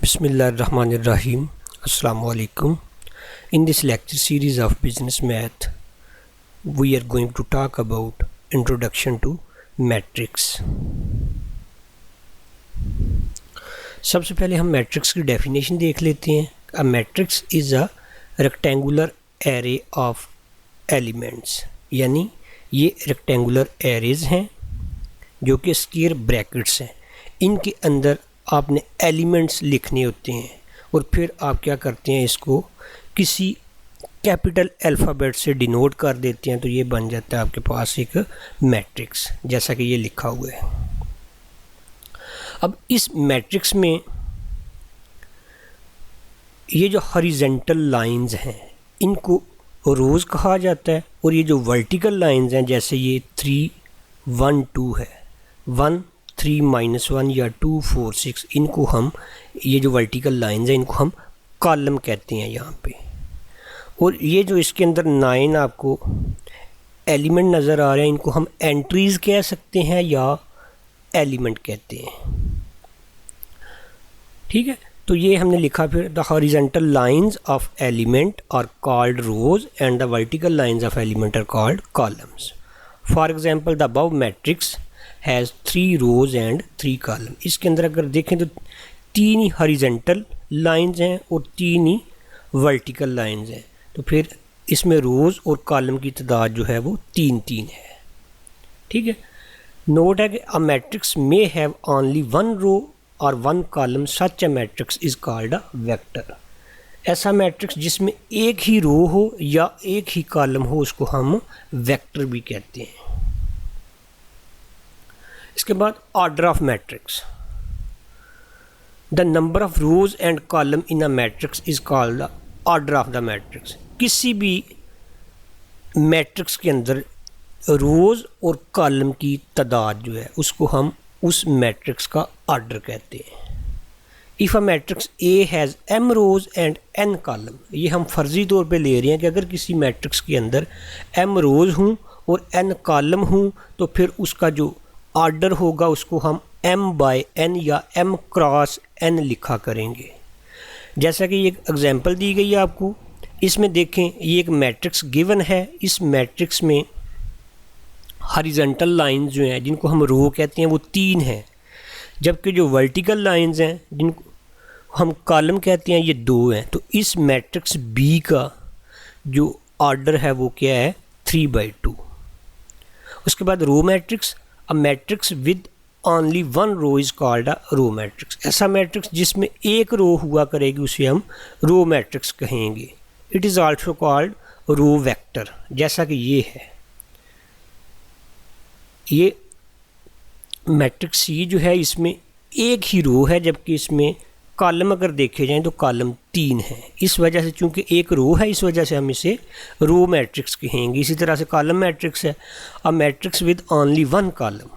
Bismillahirrahmanirrahim. Assalamu alaikum. In this lecture series of business math, we are going to talk about introduction to matrix. सबसे पहले हम matrix की definition देख लेते हैं. A matrix is a rectangular array of elements. यानी ये rectangular arrays हैं जो कि स्क्वायर ब्रैकेट्स हैं. इनके अंदर आपने एलिमेंट्स लिखने होते हैं और फिर आप क्या करते हैं, इसको किसी कैपिटल अल्फ़ाबेट से डिनोट कर देते हैं, तो ये बन जाता है आपके पास एक मैट्रिक्स, जैसा कि ये लिखा हुआ है. अब इस मैट्रिक्स में ये जो हॉरिजॉन्टल लाइंस हैं इनको रोज़ कहा जाता है, और ये जो वर्टिकल लाइंस हैं जैसे ये 3 1 2 है, 1 3 -1 या 2 4 6, इनको हम, ये जो वर्टिकल लाइंस हैं इनको हम कॉलम कहते हैं यहाँ पे. और ये जो इसके अंदर 9 आपको एलिमेंट नज़र आ रहे हैं इनको हम एंट्रीज़ कह सकते हैं या एलिमेंट कहते हैं. ठीक है, तो ये हमने लिखा. फिर the horizontal lines of element are called rows and the vertical lines of element are called columns. For example the above matrix has 3 rows and 3 column. इसके अंदर अगर देखें तो 3 ही हॉरिजॉन्टल लाइंस हैं और 3 ही वर्टिकल लाइंस हैं, तो फिर इसमें रोज़ और कॉलम की तादाद जो है वो 3 है. ठीक है, नोट है कि a matrix may have only 1 रो और 1 column. Such a matrix is called a vector. ऐसा मैट्रिक्स जिसमें एक ही रो हो या एक ही कॉलम हो उसको हम वेक्टर भी कहते हैं. इसके बाद order of matrix. The number of rows and column in a matrix is called the order of the matrix. किसी भी मैट्रिक्स के अंदर रोज और कॉलम की तादाद जो है उसको हम उस मैट्रिक्स का ऑर्डर कहते हैं. If a matrix A has m rows and n column. ये हम फर्जी तौर पे ले रहे हैं कि अगर किसी मैट्रिक्स के अंदर m रोज हूँ और n कॉलम हूँ तो फिर उसका जो ऑर्डर होगा उसको हम m/n या m×n लिखा करेंगे. जैसा कि एक एग्जांपल दी गई है आपको, इसमें देखें ये एक मैट्रिक्स गिवन है. इस मैट्रिक्स में हॉरिजॉन्टल लाइंस जो हैं जिनको हम रो कहते हैं वो 3 हैं, जबकि जो वर्टिकल लाइंस हैं जिनको हम कॉलम कहते हैं ये 2 हैं. तो इस मैट्रिक्स बी का जो ऑर्डर है वो क्या है, 3/2. उसके बाद row matrix. A matrix with only 1 row is called a row matrix. ऐसा मैट्रिक्स जिसमें एक रो हुआ करेगी उसे हम रो मैट्रिक्स कहेंगे. It is also called row vector, जैसा कि ये है. ये मैट्रिक्स सी जो है इसमें एक ही रो है, जबकि इसमें कॉलम अगर देखे जाएं तो कॉलम 3 है. इस वजह से चूंकि एक रो है इस वजह से हम इसे रो मैट्रिक्स कहेंगे. इसी तरह से कॉलम मैट्रिक्स है. अ मैट्रिक्स विद ओनली 1 कॉलम.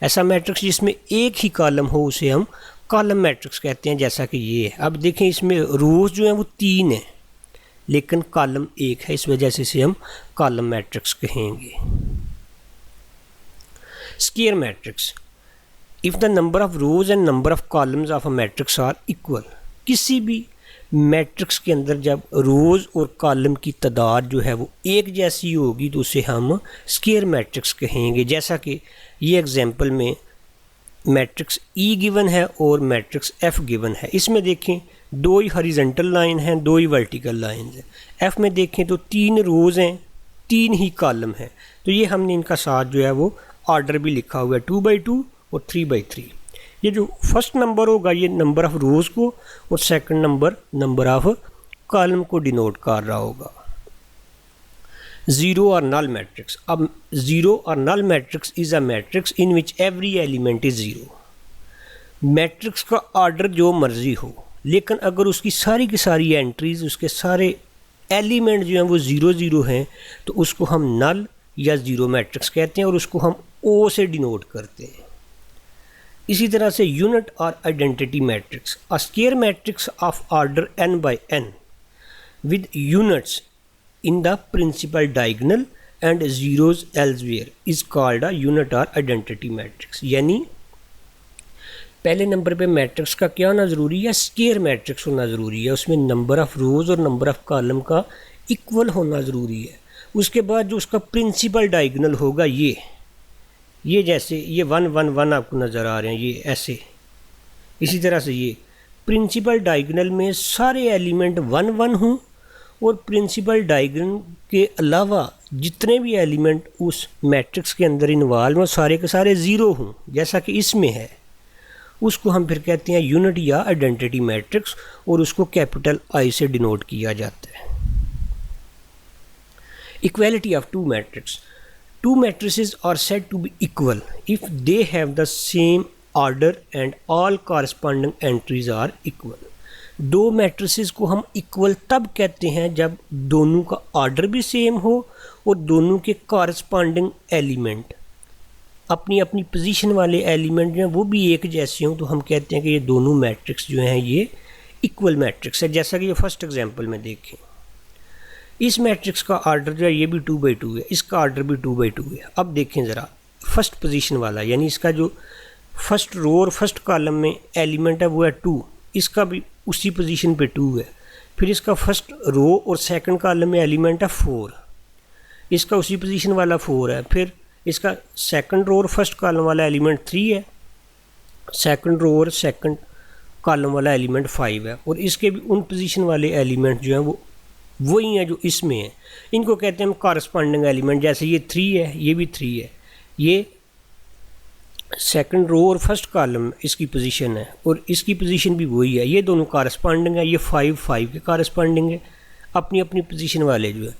ऐसा मैट्रिक्स जिसमें एक ही कॉलम हो उसे हम कॉलम मैट्रिक्स कहते हैं, जैसा कि ये है. अब देखें इसमें रोज जो हैं वो 3 हैं लेकिन कॉलम 1 है, इस वजह से इसे हम कॉलम मैट्रिक्स कहेंगे. Square matrix. If the number of rows and number of columns of a matrix are equal. किसी भी मैट्रिक्स के अंदर जब रोज और कॉलम की तादाद जो है वो एक जैसी होगी तो उसे हम स्क्वायर मैट्रिक्स कहेंगे. जैसा कि ये एग्जांपल में मैट्रिक्स ई गिवन है और मैट्रिक्स एफ गिवन है. इसमें देखें 2 ही हॉरिजॉन्टल लाइन हैं, 2 ही वर्टिकल लाइन हैं. एफ में देखें तो 3 रोज़ हैं, 3 ही कॉलम हैं. तो ये हमने इनका साथ जो है वो ऑर्डर भी लिखा हुआ है, 2/2 और 3/3. ये जो फर्स्ट नंबर होगा ये नंबर ऑफ़ रोज़ को और सेकंड नंबर ऑफ़ कॉलम को डिनोट कर रहा होगा. ज़ीरो और नल मैट्रिक्स. अब ज़ीरो और null matrix is a matrix in which every element is zero. Matrix का ऑर्डर जो मर्ज़ी हो लेकिन अगर उसकी सारी की सारी एंट्रीज़, उसके सारे एलिमेंट जो हैं वो 0 हैं तो उसको हम नल या ज़ीरो मैट्रिक्स कहते हैं और उसको हम ओ से डिनोट करते हैं. इसी तरह से यूनिट और identity matrix. A square matrix of order n/n with units in the principal diagonal and zeros elsewhere is called a unit or identity matrix. यानी पहले नंबर पे मैट्रिक्स का क्या होना ज़रूरी है, स्क्वायर मैट्रिक्स होना ज़रूरी है, उसमें नंबर ऑफ़ रोज़ और नंबर ऑफ़ कॉलम का इक्वल होना ज़रूरी है। उसके बाद जो उसका प्रिंसिपल डायगोनल होगा ये जैसे ये 1 1 1 आपको नज़र आ रहे हैं, ये ऐसे, इसी तरह से ये प्रिंसिपल डायगोनल में सारे एलिमेंट 1 1 हों और प्रिंसिपल डायगोनल के अलावा जितने भी एलिमेंट उस मैट्रिक्स के अंदर इन्वॉल्व हों सारे के सारे ज़ीरो हों, जैसा कि इसमें है। उसको हम फिर कहते हैं यूनिट या आइडेंटिटी मैट्रिक्स और उसको कैपिटल आई से डिनोट किया जाता है। Equality of two matrix, two matrices are said to be equal if they have the same order and all corresponding entries are equal. दो मैट्रिसेस को हम इक्वल तब कहते हैं जब दोनों का ऑर्डर भी सेम हो और दोनों के कॉरस्पॉन्डिंग एलिमेंट अपनी अपनी पोजीशन वाले एलिमेंट जो हैं वो भी एक जैसे हों, तो हम कहते हैं कि ये दोनों मैट्रिक्स जो हैं ये इक्वल मैट्रिक्स है। जैसा कि ये फर्स्ट एग्जांपल में देखें, इस मैट्रिक्स का ऑर्डर जो है ये भी 2 बाई 2 है, इसका ऑर्डर भी 2 बाई 2 है। अब देखें ज़रा फर्स्ट पोजीशन वाला, यानी इसका जो फर्स्ट रो और फर्स्ट कॉलम में एलिमेंट है वो है 2, इसका भी उसी पोजीशन पे 2 है। फिर इसका फर्स्ट रो और सेकंड कॉलम में एलिमेंट है 4, इसका उसी पोजीशन वाला 4 है। फिर इसका सेकंड रो और फर्स्ट कॉलम वाला एलिमेंट 3 है, सेकंड रो और सेकंड कॉलम वाला एलिमेंट 5 है, और इसके भी उन पोजीशन वाले एलिमेंट जो हैं वो वही हैं जो इसमें है। इनको कहते हैं हम कॉरस्पॉन्डिंग एलिमेंट। जैसे ये 3 है, ये भी 3 है, ये सेकंड रो और फर्स्ट कॉलम इसकी पोजीशन है और इसकी पोजीशन भी वही है, ये दोनों कॉरस्पॉन्डिंग है। ये 5 5 के कॉरस्पॉन्डिंग है, अपनी अपनी पोजीशन वाले जो है,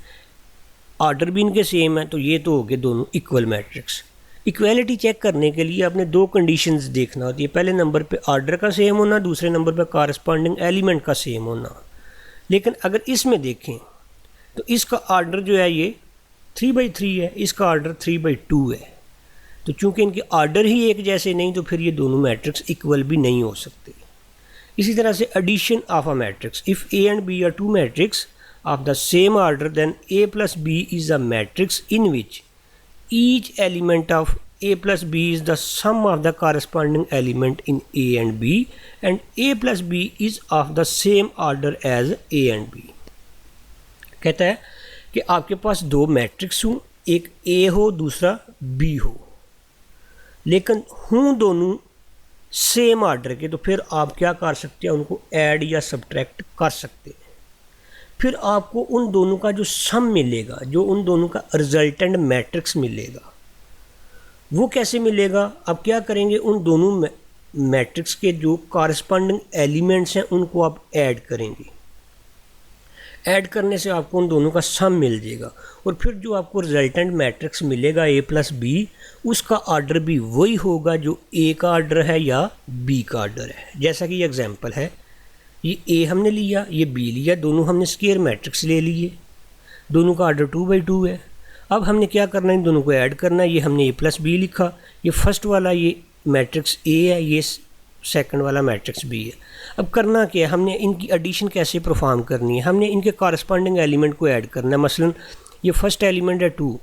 ऑर्डर भी इनके सेम है, तो ये तो हो गए दोनों इक्वल मैट्रिक्स। इक्वालिटी चेक करने के लिए आपने दो कंडीशंस देखना होती है, पहले नंबर पे ऑर्डर का सेम होना, दूसरे नंबर पे कॉरस्पॉन्डिंग एलिमेंट का सेम होना। लेकिन अगर इसमें देखें तो इसका ऑर्डर जो है ये 3 बाई 3 है, इसका ऑर्डर 3 बाई 2 है, तो चूँकि इनके ऑर्डर ही एक जैसे नहीं तो फिर ये दोनों मैट्रिक्स इक्वल भी नहीं हो सकते। इसी तरह से addition of a matrix, if A and B are two matrix of the same order, then a plus b is a matrix in which each element of a plus b is the sum of the corresponding element in a and b, and a plus b is of the same order as a and b। कहता है कि आपके पास दो matrix हों, एक a हो दूसरा b हो, लेकिन हों दोनों सेम ऑर्डर के, तो फिर आप क्या कर सकते हैं, उनको ऐड या सब्ट्रैक्ट कर सकते हैं। फिर आपको उन दोनों का जो सम मिलेगा, जो उन दोनों का रिजल्टेंट मैट्रिक्स मिलेगा, वो कैसे मिलेगा। अब क्या करेंगे, उन दोनों मैट्रिक्स के जो कॉरस्पॉन्डिंग एलिमेंट्स हैं उनको आप ऐड करेंगे। ऐड करने से आपको उन दोनों का सम मिल जाएगा और फिर जो आपको रिजल्टेंट मैट्रिक्स मिलेगा a प्लस बी, उसका ऑर्डर भी वही होगा जो a का ऑर्डर है या b का ऑर्डर है। जैसा कि ये एग्जांपल है, ये a हमने लिया, ये b लिया, दोनों हमने स्क्वायर मैट्रिक्स ले लिए, दोनों का ऑर्डर 2 बाई 2 है। अब हमने क्या करना है, इन दोनों को ऐड करना है। ये हमने a प्लस बी लिखा, ये फर्स्ट वाला ये मैट्रिक्स a है, ये सेकंड वाला मैट्रिक्स b है। अब करना क्या है, हमने इनकी एडिशन कैसे परफॉर्म करनी है, हमने इनके कॉरस्पॉन्डिंग एलिमेंट को ऐड करना है। मसलन ये फर्स्ट एलिमेंट है 2,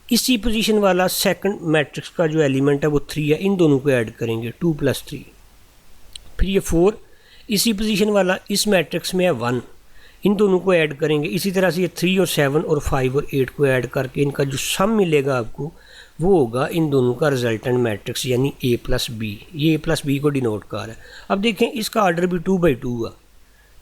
इसी पोजीशन वाला सेकंड मैट्रिक्स का जो एलिमेंट है वो 3 है, इन दोनों को ऐड करेंगे 2 प्लस 3। फिर ये 4, इसी पोजीशन वाला इस मैट्रिक्स में है 1, इन दोनों को ऐड करेंगे। इसी तरह से ये 3 और 7 और 5 और 8 को ऐड करके इनका जो सम मिलेगा आपको वो होगा इन दोनों का रिजल्टेंट मैट्रिक्स, यानी a प्लस बी। ये a प्लस बी को डिनोट कर रहा है। अब देखें इसका ऑर्डर भी 2 बाई 2 है,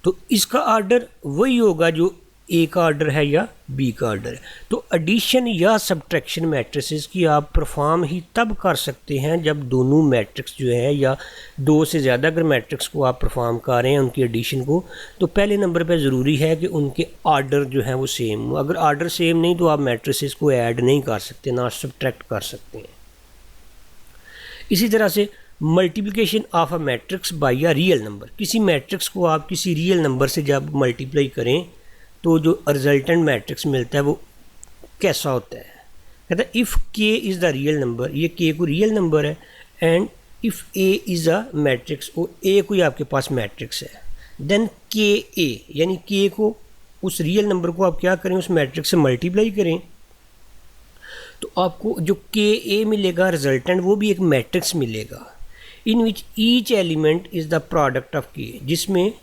तो इसका ऑर्डर वही होगा जो a का ऑर्डर है या b का ऑर्डर है। तो एडिशन या सब्ट्रैक्शन मैट्रिसेस की आप परफॉर्म ही तब कर सकते हैं जब दोनों मैट्रिक्स जो है या दो से ज़्यादा अगर मैट्रिक्स को आप परफॉर्म कर रहे हैं उनकी एडिशन को, तो पहले नंबर पे ज़रूरी है कि उनके ऑर्डर जो है वो सेम हो। अगर ऑर्डर सेम नहीं तो आप मैट्रिसेस को ऐड नहीं कर सकते, ना सब्ट्रैक्ट कर सकते हैं। इसी तरह से multiplication of a matrix bye a real number, किसी मैट्रिक्स को आप किसी रियल नंबर से जब मल्टीप्लाई करें तो जो रिजल्टेंट मैट्रिक्स मिलता है वो कैसा होता है। कहता है if k is the real number, ये k को रियल नंबर है, and if a is a matrix, और a कोई आपके पास मैट्रिक्स है, देन k a, यानी k को उस रियल नंबर को आप क्या करें, उस मैट्रिक्स से मल्टीप्लाई करें, तो आपको जो k a मिलेगा रिजल्टेंट वो भी एक मैट्रिक्स मिलेगा। In which each element is the product of k, जिसमें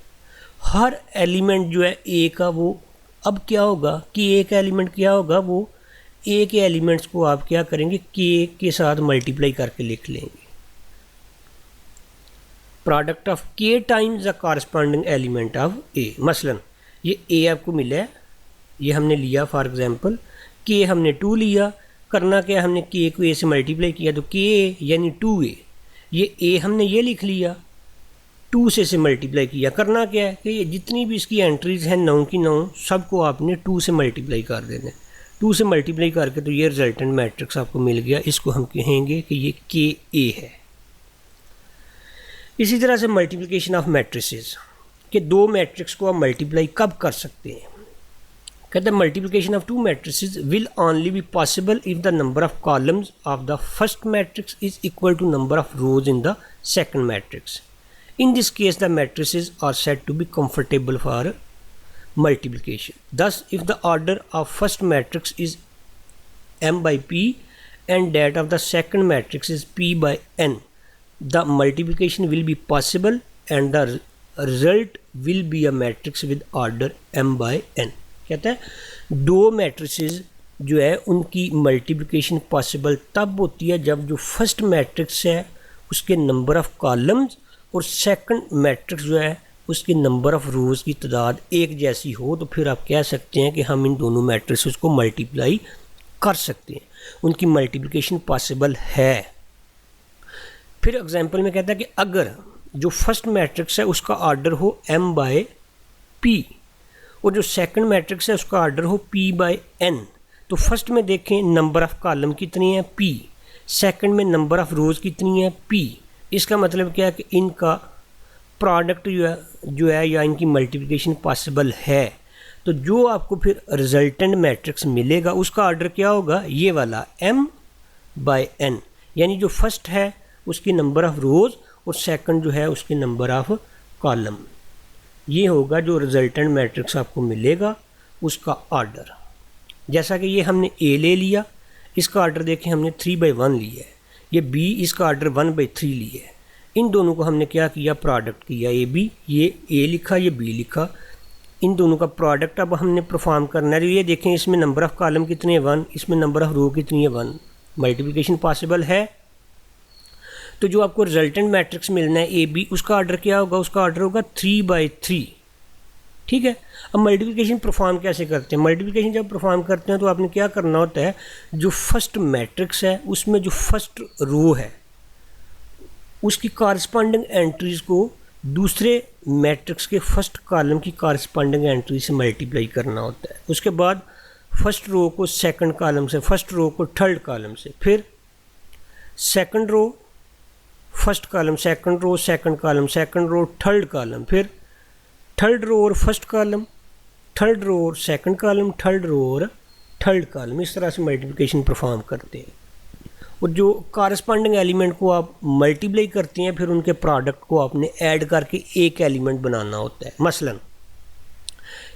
हर एलिमेंट जो है ए का वो अब क्या होगा कि एक एलिमेंट क्या होगा, वो ए के एलिमेंट्स को आप क्या करेंगे के साथ मल्टीप्लाई करके लिख लेंगे। Product of k times the corresponding element of A. मसलन ये ए आपको मिला है, ये हमने लिया फॉर एग्जांपल के हमने 2 लिया, करना क्या हमने के को ए से मल्टीप्लाई किया तो के यानी 2a, ये ए हमने ये लिख लिया 2 से मल्टीप्लाई किया, करना क्या है कि ये जितनी भी इसकी एंट्रीज हैं 9 की 9 सबको आपने 2 से मल्टीप्लाई कर देना है। 2 से मल्टीप्लाई करके तो ये रिजल्टेंट मैट्रिक्स आपको मिल गया, इसको हम कहेंगे कि ये के ए है। इसी तरह से मल्टीप्लिकेशन ऑफ मैट्रिसेस कि 2 मैट्रिक्स को आप मल्टीप्लाई कब कर सकते हैं। कहते हैं multiplication of 2 matrices will only be possible if the number of columns of the first matrix is equal to number of rows in the second matrix. In this case, the matrices are said to be comfortable for multiplication. Thus, if the order of first matrix is m by p and that of the second matrix is p by n, the multiplication will be possible and the result will be a matrix with order m by n. कहता है 2 matrices जो है उनकी multiplication possible तब होती है जब जो first matrix है उसके number of columns और सेकंड मैट्रिक्स जो है उसके नंबर ऑफ़ रोज़ की तादाद एक जैसी हो, तो फिर आप कह सकते हैं कि हम इन दोनों मैट्रिक्स को मल्टीप्लाई कर सकते हैं, उनकी मल्टीप्लिकेशन पॉसिबल है। फिर एग्जांपल में कहता है कि अगर जो फर्स्ट मैट्रिक्स है उसका ऑर्डर हो m बाय p और जो सेकंड मैट्रिक्स है उसका ऑर्डर हो p बाय n, तो फर्स्ट में देखें नंबर ऑफ़ कॉलम कितनी है p, सेकंड में नंबर ऑफ़ रोज़ कितनी है p। इसका मतलब क्या है कि इनका प्रोडक्ट जो है या इनकी मल्टीप्लिकेशन पॉसिबल है। तो जो आपको फिर रिजल्टेंट मैट्रिक्स मिलेगा उसका ऑर्डर क्या होगा, ये वाला m बाय n, यानी जो फर्स्ट है उसकी नंबर ऑफ़ रोज़ और सेकंड जो है उसके नंबर ऑफ़ कॉलम, ये होगा जो रिजल्टेंट मैट्रिक्स आपको मिलेगा उसका ऑर्डर। जैसा कि ये हमने a ले लिया, इसका ऑर्डर देखें हमने 3/1 लिया है, ये b इसका ऑर्डर 1/3 लिया है। इन दोनों को हमने क्या किया, प्रोडक्ट किया ए बी, ये a लिखा ये b लिखा, इन दोनों का प्रोडक्ट अब हमने परफॉर्म करना है। ये देखें इसमें नंबर ऑफ़ कॉलम कितने हैं 1, इसमें नंबर ऑफ़ रो कितनी है 1, मल्टीप्लिकेशन पॉसिबल है। तो जो आपको रिजल्टेंट मैट्रिक्स मिलना है ए बी, उसका ऑर्डर क्या होगा, उसका ऑर्डर होगा 3/3। ठीक है। अब मल्टीप्लिकेशन परफॉर्म कैसे करते हैं, मल्टीप्लिकेशन जब परफॉर्म करते हैं तो आपने क्या करना होता है, जो फर्स्ट मैट्रिक्स है उसमें जो फर्स्ट रो है उसकी कॉरस्पॉन्डिंग एंट्रीज़ को दूसरे मैट्रिक्स के फर्स्ट कॉलम की कॉरस्पॉन्डिंग एंट्री से मल्टीप्लाई करना होता है। उसके बाद फर्स्ट रो को सेकंड कॉलम से, फर्स्ट रो को थर्ड कॉलम से, फिर second row first column, second row second column, second row third column, फिर थर्ड रो और फर्स्ट कॉलम, थर्ड रो और सेकंड कॉलम, थर्ड रो और थर्ड कॉलम, इस तरह से मल्टीप्लिकेशन परफॉर्म करते हैं। और जो कॉरस्पॉन्डिंग एलिमेंट को आप मल्टीप्लाई करते हैं फिर उनके प्रोडक्ट को आपने ऐड करके एक एलिमेंट बनाना होता है। मसलन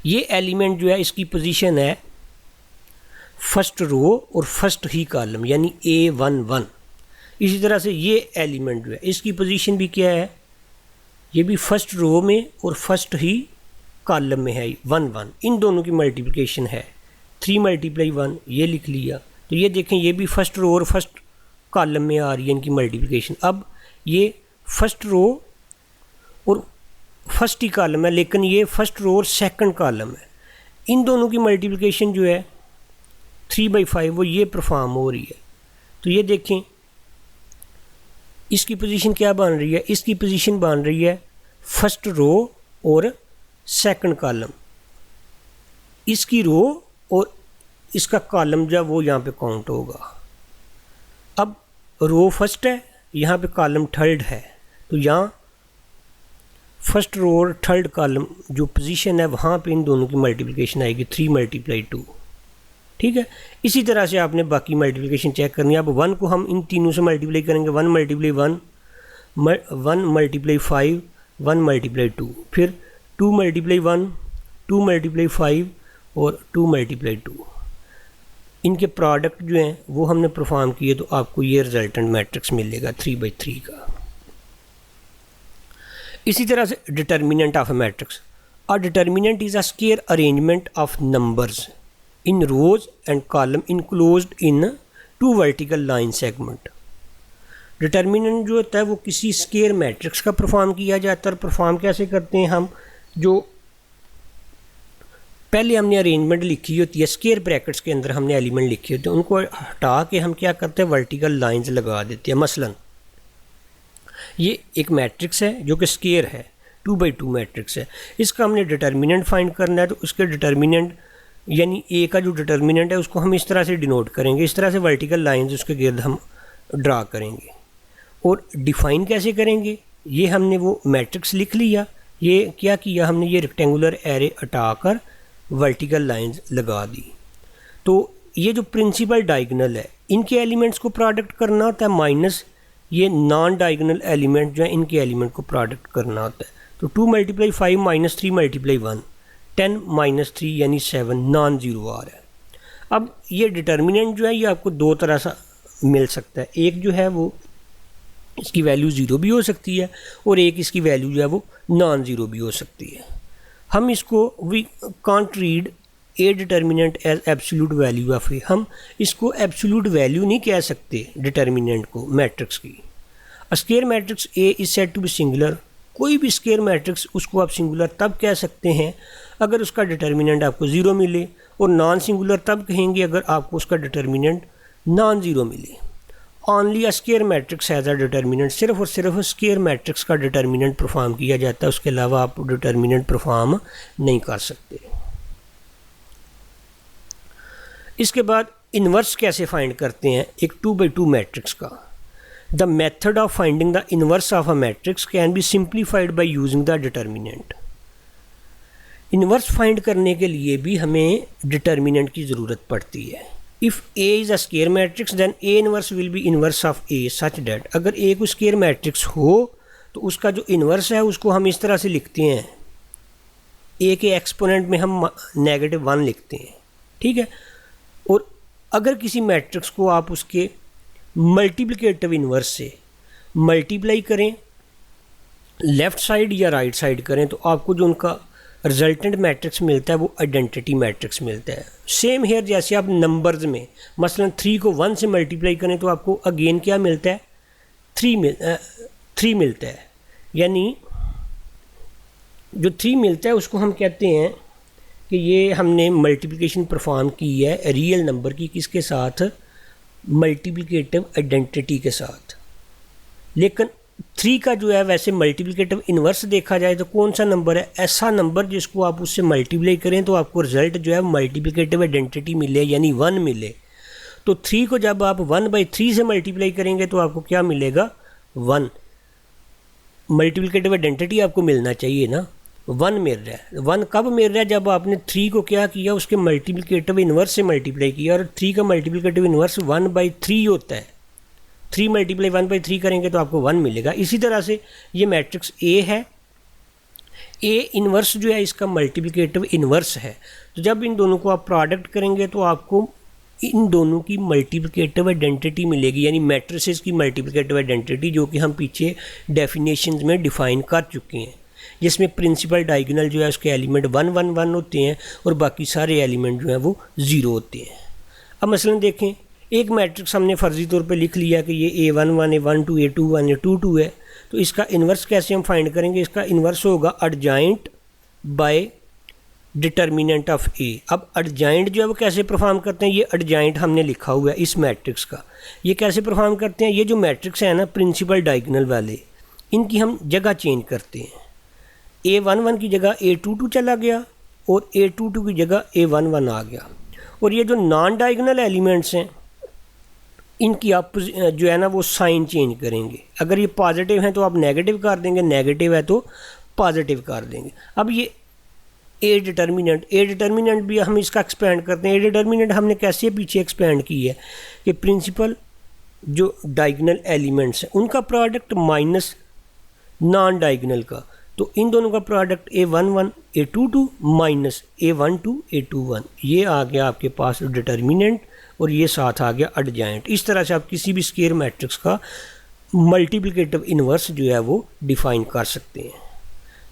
ये एलिमेंट जो है इसकी पोजीशन है फर्स्ट रो और फर्स्ट ही कॉलम यानी A11। इसी तरह से ये एलिमेंट जो है इसकी पोजीशन भी क्या है, ये भी फर्स्ट रो में और फर्स्ट ही कॉलम में है 1 1। इन दोनों की मल्टीप्लिकेशन है 3 × 1, ये लिख लिया। तो ये देखें ये भी फर्स्ट रो और फर्स्ट कॉलम में आ रही है इनकी मल्टीप्लिकेशन। अब ये फर्स्ट रो और फर्स्ट ही कॉलम है लेकिन ये फर्स्ट रो और सेकंड कॉलम है, इन दोनों की मल्टीप्लिकेशन जो है 3/5 वो ये परफॉर्म हो रही है। तो ये देखें इसकी पोजीशन क्या बन रही है, इसकी पोजीशन बन रही है फर्स्ट रो और सेकंड कॉलम, इसकी रो और इसका कॉलम जो वो यहाँ पे काउंट होगा। अब रो फर्स्ट है, यहाँ पे कॉलम थर्ड है, तो यहाँ फर्स्ट रो और थर्ड कॉलम जो पोजीशन है वहाँ पे इन दोनों की मल्टीप्लिकेशन आएगी 3 × 2। ठीक है। इसी तरह से आपने बाकी मल्टीप्लिकेशन चेक करनी है। अब 1 को हम इन तीनों से मल्टीप्लाई करेंगे, 1 × 1, 1 × 5, 1 × 2, फिर 2 × 1, 2 × 5 और 2 × 2। इनके प्रोडक्ट जो हैं वो हमने परफॉर्म किए तो आपको ये रिजल्टेंट मैट्रिक्स मिलेगा 3/3 का। इसी तरह से determinant of a matrix, a determinant is a square arrangement of numbers in rows and column enclosed in two vertical line segment. Determinant जो होता है वो किसी स्क्वायर मैट्रिक्स का परफॉर्म किया जाता है। और परफॉर्म कैसे करते हैं हम, जो पहले हमने अरेंजमेंट लिखी होती है, स्क्वायर ब्रैकेट्स के अंदर हमने एलिमेंट लिखे होते हैं, उनको हटा के हम क्या करते हैं, वर्टिकल लाइंस लगा देते हैं। मसलन ये एक मैट्रिक्स है जो कि स्क्वायर है, 2x2 मैट्रिक्स है, इसका हमने डिटर्मिनेंट फाइंड करना है। तो उसके डिटर्मिनेंट यानी ए का जो डिटर्मिनेंट है उसको हम इस तरह से डिनोट करेंगे, इस तरह से वर्टिकल लाइंस उसके गिर्द हम ड्रा करेंगे। और डिफ़ाइन कैसे करेंगे, ये हमने वो मैट्रिक्स लिख लिया, ये क्या किया हमने, ये रेक्टेंगुलर एरे हटाकर वर्टिकल लाइंस लगा दी। तो ये जो प्रिंसिपल डायगोनल है इनके एलिमेंट्स को प्रोडक्ट करना होता है, माइनस ये नॉन डायगोनल एलिमेंट जो है इनके एलिमेंट को प्रोडक्ट करना होता है। तो 2 × 5 - 3 × 1 10 - 3 यानी 7 नॉन ज़ीरो आ रहा है। अब ये डिटर्मिनेंट जो है ये आपको दो तरह से मिल सकता है, एक जो है वो इसकी वैल्यू ज़ीरो भी हो सकती है और एक इसकी वैल्यू जो है वो नॉन ज़ीरो भी हो सकती है। हम इसको we can't read a determinant as absolute value of A, हम इसको एब्सोल्यूट वैल्यू नहीं कह सकते डिटर्मिनेंट को मैट्रिक्स की। A square matrix A is said to be singular, कोई भी स्क्वायर मैट्रिक्स उसको आप सिंगुलर तब कह सकते हैं अगर उसका डिटर्मिनेंट आपको ज़ीरो मिले, और नॉन सिंगुलर तब कहेंगे अगर आपको उसका डिटर्मिनेंट नॉन ज़ीरो मिले। Only a square matrix has a determinant, सिर्फ और सिर्फ स्क्वायर मैट्रिक्स का डिटर्मिनेंट परफॉर्म किया जाता है, उसके अलावा आप डिटर्मिनेंट परफॉर्म नहीं कर सकते। इसके बाद इन्वर्स कैसे फाइंड करते हैं एक 2x2 मैट्रिक्स का। The method of finding the inverse of a matrix can be simplified by using the determinant. Inverse find करने के लिए भी हमें डिटर्मिनेंट की ज़रूरत पड़ती है। If A is a square matrix then A inverse will be inverse of A such that, अगर A को स्क्वायर मैट्रिक्स हो तो उसका जो इन्वर्स है उसको हम इस तरह से लिखते हैं, A के एक्सपोनेंट में हम -1 लिखते हैं, ठीक है। और अगर किसी मैट्रिक्स को आप उसके मल्टीप्लिकेटिव इन्वर्स से मल्टीप्लाई करें, लेफ़्ट साइड या राइट साइड करें, तो आपको जो उनका रिजल्टेंट मैट्रिक्स मिलता है वो आइडेंटिटी मैट्रिक्स मिलता है। सेम हेयर जैसे आप नंबर्स में मसलन 3 को 1 से मल्टीप्लाई करें तो आपको अगेन क्या मिलता है, 3 मिलता है। यानी जो 3 मिलता है उसको हम कहते हैं कि ये हमने मल्टीप्लिकेशन परफॉर्म की है रियल नंबर की, किसके साथ, मल्टीप्लिकेटिव आइडेंटिटी के साथ। लेकिन 3 का जो है वैसे मल्टीप्लिकेटिव इन्वर्स देखा जाए तो कौन सा नंबर है, ऐसा नंबर जिसको आप उससे मल्टीप्लाई करें तो आपको रिजल्ट जो है मल्टीप्लिकेटिव आइडेंटिटी मिले यानी 1 मिले। तो 3 को जब आप 1/3 से मल्टीप्लाई करेंगे तो आपको क्या मिलेगा, 1। मल्टीप्लिकेटिव आइडेंटिटी आपको मिलना चाहिए ना, 1 मिल रहा है। 1 कब मिल रहा है, जब आपने 3 को क्या किया, उसके मल्टीप्लिकेटिव इन्वर्स से मल्टीप्लाई किया, और 3 का मल्टीप्लिकेटिव इन्वर्स 1/3 होता है। 3 × 1/3 करेंगे तो आपको 1 मिलेगा। इसी तरह से ये मैट्रिक्स A है, A इन्वर्स जो है इसका मल्टीप्लिकेटिव इन्वर्स है। तो जब इन दोनों को आप प्रोडक्ट करेंगे तो आपको इन दोनों की मल्टीप्लिकेटिव आइडेंटिटी मिलेगी, यानी मैट्रिसेस की मल्टीप्लिकेटिव आइडेंटिटी, जो कि हम पीछे डेफिनेशंस में डिफ़ाइन कर चुके हैं, जिसमें प्रिंसिपल डायगोनल जो है उसके एलिमेंट 1 1 1 होते हैं और बाकी सारे एलिमेंट जो हैं वो 0 होते हैं। अब मसलन देखें, एक मैट्रिक्स हमने फ़र्ज़ी तौर पे लिख लिया कि ये A11 A12 A21 A22 है, तो इसका इन्वर्स कैसे हम फाइंड करेंगे, इसका इन्वर्स होगा adjoint bye determinant of A। अब एडजॉइंट जो है वो कैसे परफॉर्म करते हैं, ये एडजॉइंट हमने लिखा हुआ है इस मैट्रिक्स का। ये कैसे परफॉर्म करते हैं, ये जो मैट्रिक्स है ना प्रिंसिपल डायगोनल वाले, इनकी हम जगह चेंज करते हैं। A11 की जगह A22 चला गया और A22 की जगह A11 आ गया। और ये जो नॉन डायगोनल एलिमेंट्स हैं इनकी आप जो है ना वो साइन चेंज करेंगे। अगर ये पॉजिटिव हैं तो आप नेगेटिव कर देंगे, नेगेटिव है तो पॉजिटिव कर देंगे। अब ये ए डिटर्मिनेंट भी हम इसका एक्सपेंड करते हैं। ए डिटर्मिनेंट हमने कैसे पीछे एक्सपेंड की है कि प्रिंसिपल जो डायगोनल एलिमेंट्स हैं उनका प्रोडक्ट माइनस नॉन डायगोनल का, तो इन दोनों का product A11 A22 minus A12 A21, ये आ गया आपके पास डिटर्मिनेंट और ये साथ आ गया एडजॉइंट। इस तरह से आप किसी भी स्क्वायर मैट्रिक्स का मल्टीप्लिकेटिव इन्वर्स जो है वो डिफ़ाइन कर सकते हैं।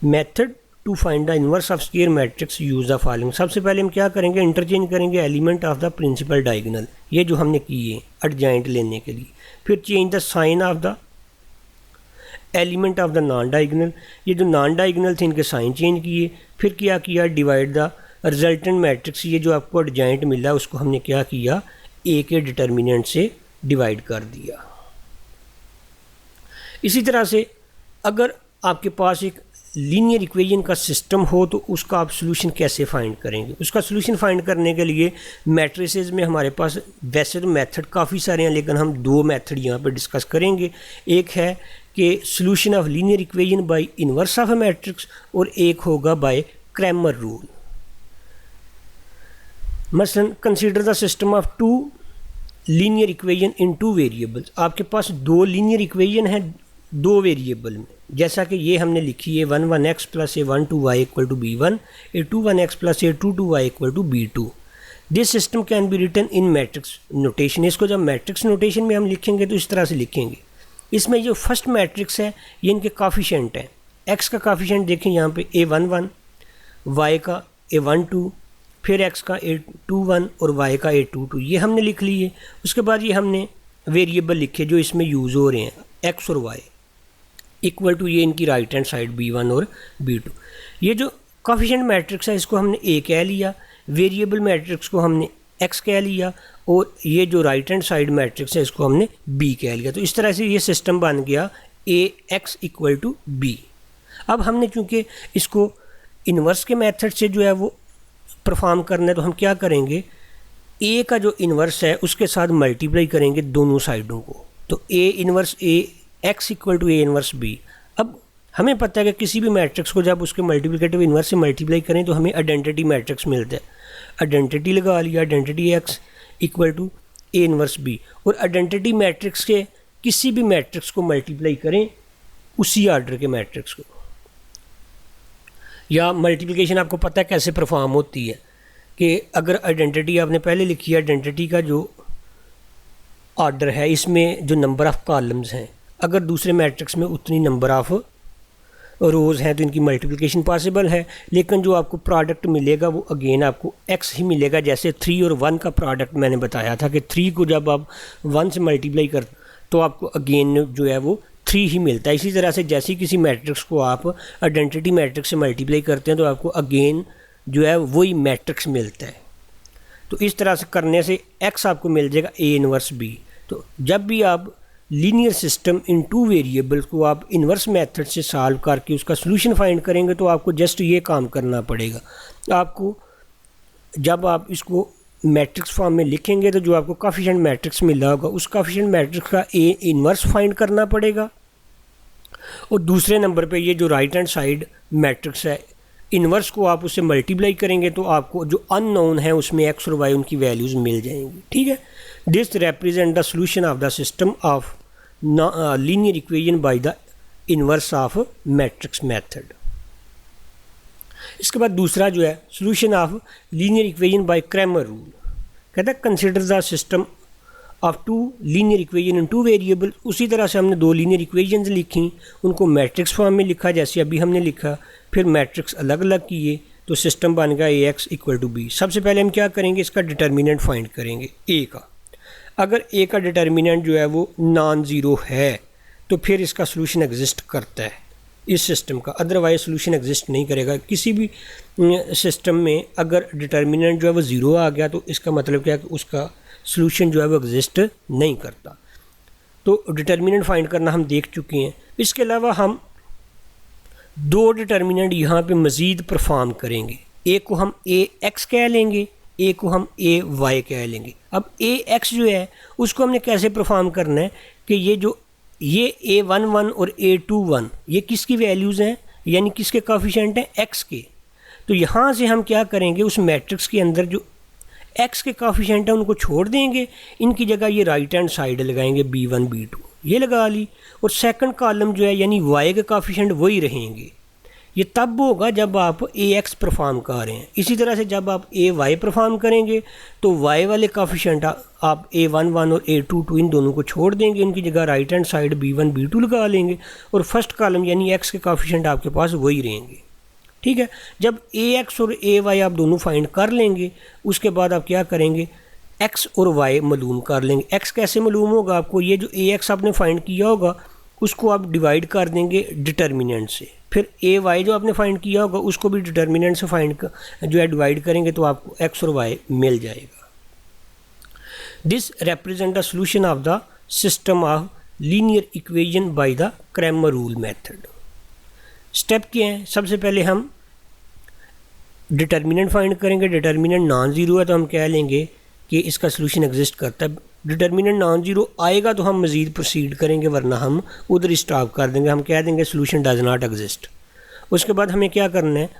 Method to find the inverse of square matrix use the following. सबसे पहले हम क्या करेंगे, इंटरचेंज करेंगे element of the principal diagonal, ये जो हमने की है एडजॉइंट लेने के लिए। फिर change the sign of the element of the non diagonal, ये जो नॉन डायगोनल थे इनके साइन चेंज किए। फिर क्या किया, डिवाइड द रिजल्टेंट मैट्रिक्स, ये जो आपको एडजॉइंट मिला उसको हमने क्या किया, ए के डिटर्मिनेंट से डिवाइड कर दिया। इसी तरह से अगर आपके पास एक लीनियर इक्वेशन का सिस्टम हो तो उसका आप सोल्यूशन कैसे फाइंड करेंगे। उसका सोल्यूशन फाइंड करने के लिए मैट्रिसेस में हमारे पास वैसे तो मेथड काफ़ी सारे हैं, लेकिन हम दो मेथड यहाँ पे डिस्कस करेंगे। एक है कि solution of linear equation by inverse of a matrix, और एक होगा बाय क्रैमर रूल। मसलन consider the system of two linear equation in two variables. आपके पास दो लीनियर इक्वेशन है दो वेरिएबल में, जैसा कि ये हमने लिखी है 1 plus a1 equal to b1, a2 plus a2 equal to b2। This system can be written in matrix notation. इसको जब मैट्रिक्स नोटेशन में हम लिखेंगे तो इस तरह से लिखेंगे। इसमें जो फर्स्ट मैट्रिक्स है ये इनके काफिशेंट हैं। x का काफिशेंट देखें यहाँ पे a11, y का a12, फिर x का a21 और y का a22, ये हमने लिख लिए। उसके बाद ये हमने वेरिएबल लिखे जो इसमें यूज़ हो रहे हैं, x और y इक्वल टू ये इनकी राइट हैंड साइड b1 और b2। ये जो कोफिशिएंट मैट्रिक्स है इसको हमने a कह लिया, वेरिएबल मैट्रिक्स को हमने x कह लिया, और ये जो राइट हैंड साइड मैट्रिक्स है इसको हमने b कह लिया। तो इस तरह से ये सिस्टम बन गया ax इक्वल टू b। अब हमने चूँकि इसको इन्वर्स के मेथड से जो है वो परफॉर्म करना है, तो हम क्या करेंगे, a का जो इन्वर्स है उसके साथ मल्टीप्लाई करेंगे दोनों साइडों को। तो a inverse a x equal to a inverse b। अब हमें पता है कि किसी भी मैट्रिक्स को जब उसके मल्टीप्लिकेटिव इन्वर्स से मल्टीप्लाई करें तो हमें आइडेंटिटी मैट्रिक्स मिलता है। आइडेंटिटी लगा लिया, identity x equal to a inverse b, और आइडेंटिटी मैट्रिक्स के किसी भी मैट्रिक्स को मल्टीप्लाई करें उसी आर्डर के मैट्रिक्स को। या मल्टीप्लिकेशन आपको पता है कैसे परफॉर्म होती है कि अगर आइडेंटिटी आपने पहले लिखी है, आइडेंटिटी का जो ऑर्डर है इसमें जो नंबर ऑफ़ कॉलम्स हैं, अगर दूसरे मैट्रिक्स में उतनी नंबर ऑफ़ रोज़ हैं तो इनकी मल्टीप्लिकेशन पॉसिबल है। लेकिन जो आपको प्रोडक्ट मिलेगा वो अगेन आपको x ही मिलेगा। जैसे 3 और 1 का प्रोडक्ट मैंने बताया था कि 3 को जब आप 1 से मल्टीप्लाई कर तो आपको अगेन जो है वो 3 ही मिलता है। इसी तरह से जैसे किसी मैट्रिक्स को आप आइडेंटिटी मैट्रिक्स से मल्टीप्लाई करते हैं तो आपको अगेन जो है वही मैट्रिक्स मिलता है। तो इस तरह से करने से x आपको मिल जाएगा a इन्वर्स b। तो जब भी आप linear system in two variables को आप इन्वर्स मेथड से सॉल्व करके उसका सोल्यूशन फाइंड करेंगे तो आपको जस्ट ये काम करना पड़ेगा। आपको जब आप इसको मैट्रिक्स फॉर्म में लिखेंगे तो जो आपको कोफिशिएंट मैट्रिक्स मिला होगा उस कोफिशिएंट मैट्रिक्स का a इन्वर्स फाइंड करना पड़ेगा, और दूसरे नंबर पे ये जो राइट हैंड साइड मैट्रिक्स है इन्वर्स को आप उससे मल्टीप्लाई करेंगे तो आपको जो अननोन है उसमें x और y उनकी वैल्यूज़ मिल जाएंगी। ठीक है, this represent the solution of the system of linear equation by the inverse of matrix method. इसके बाद दूसरा जो है solution of linear equation by Cramer rule. कहता है consider the system of two linear equation in two variable. उसी तरह से हमने दो लीनियर इक्वेशंस लिखी, उनको मैट्रिक्स फॉर्म में लिखा जैसे अभी हमने लिखा, फिर मैट्रिक्स अलग अलग किए तो सिस्टम बन गया ax इक्वल टू b। सबसे पहले हम क्या करेंगे, इसका डिटर्मिनेंट फाइंड करेंगे a का। अगर a का डिटर्मिनेंट जो है वो नॉन ज़ीरो है तो फिर इसका सोल्यूशन एग्जिस्ट करता है इस सिस्टम का, अदरवाइज सोल्यूशन एग्जिस्ट नहीं करेगा। किसी भी सिस्टम में अगर डिटर्मिनेंट जो है वो ज़ीरो आ गया तो इसका मतलब क्या है कि उसका सोल्यूशन जो है वो एग्जिस्ट नहीं करता। तो डिटर्मिनेंट फाइंड करना हम देख चुके हैं। इसके अलावा हम दो डिटर्मिनेंट यहाँ पे मज़ीद परफॉर्म करेंगे। एक को हम ए एक्स कह लेंगे, एक को हम ए वाई कह लेंगे। अब ए एक्स जो है उसको हमने कैसे परफॉर्म करना है कि ये A11 और A21 ये किसकी वैल्यूज़ हैं, यानी किसके कोफिशिएंट हैं, x के। तो यहाँ से हम क्या करेंगे, उस मैट्रिक्स के अंदर जो x के कोफिशिएंट हैं उनको छोड़ देंगे, इनकी जगह ये राइट हैंड साइड लगाएंगे B1 B2 ये लगा ली, और सेकंड कॉलम जो है यानी y के कोफिशिएंट वही रहेंगे। ये तब होगा जब आप ए एक्स परफॉर्म कर रहे हैं। इसी तरह से जब आप ए वाई परफॉर्म करेंगे तो वाई वाले काफिशेंट आप ए वन वन और ए टू टू इन दोनों को छोड़ देंगे, इनकी जगह right hand side b one b two लगा लेंगे और फर्स्ट कॉलम यानी एक्स के काफिशेंट आपके पास वही रहेंगे। ठीक है, जब ए एक्स और ए वाई आप दोनों फाइंड कर लेंगे उसके बाद आप क्या करेंगे, एक्स और वाई मालूम कर लेंगे। एक्स कैसे मालूम होगा आपको, ये जो ए एक्स आपने फाइंड किया होगा उसको आप डिवाइड कर देंगे डिटर्मिनेंट से, फिर ए वाई जो आपने फाइंड किया होगा उसको भी डिटर्मिनेंट से जो है डिवाइड करेंगे तो आपको एक्स और वाई मिल जाएगा। This represent the solution of the system of linear equation by the Cramer rule method. Step क्या है, सबसे पहले हम डिटर्मिनेंट फाइंड करेंगे। डिटर्मिनेंट नॉन ज़ीरो है तो हम कह लेंगे कि इसका सॉल्यूशन एग्जिस्ट करता है। डिटर्मिनेंट नॉन ज़ीरो आएगा तो हम मज़ीद प्रोसीड करेंगे, वरना हम उधर ही स्टॉप कर देंगे, हम कह देंगे सॉल्यूशन डज नॉट एग्जिस्ट। उसके बाद हमें क्या करना है,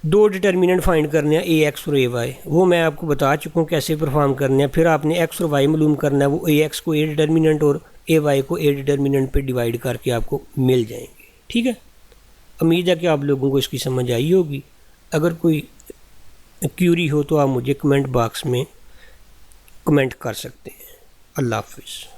दो डिटर्मिनेंट फाइंड करने हैं ए एक्स और ए वाई, वो मैं आपको बता चुका हूँ कैसे परफॉर्म करने हैं। फिर आपने एक्स और वाई मालूम करना है, वो ए एक्स को ए डिटर्मिनेंट और ए वाई को ए डिटर्मिनेंट पे डिवाइड करके आपको मिल जाएंगे। ठीक है, उम्मीद है कि आप लोगों को इसकी समझ आई होगी। अगर कोई क्यूरी हो तो आप मुझे कमेंट बॉक्स में कमेंट कर सकते हैं। अल्लाह हाफिज़।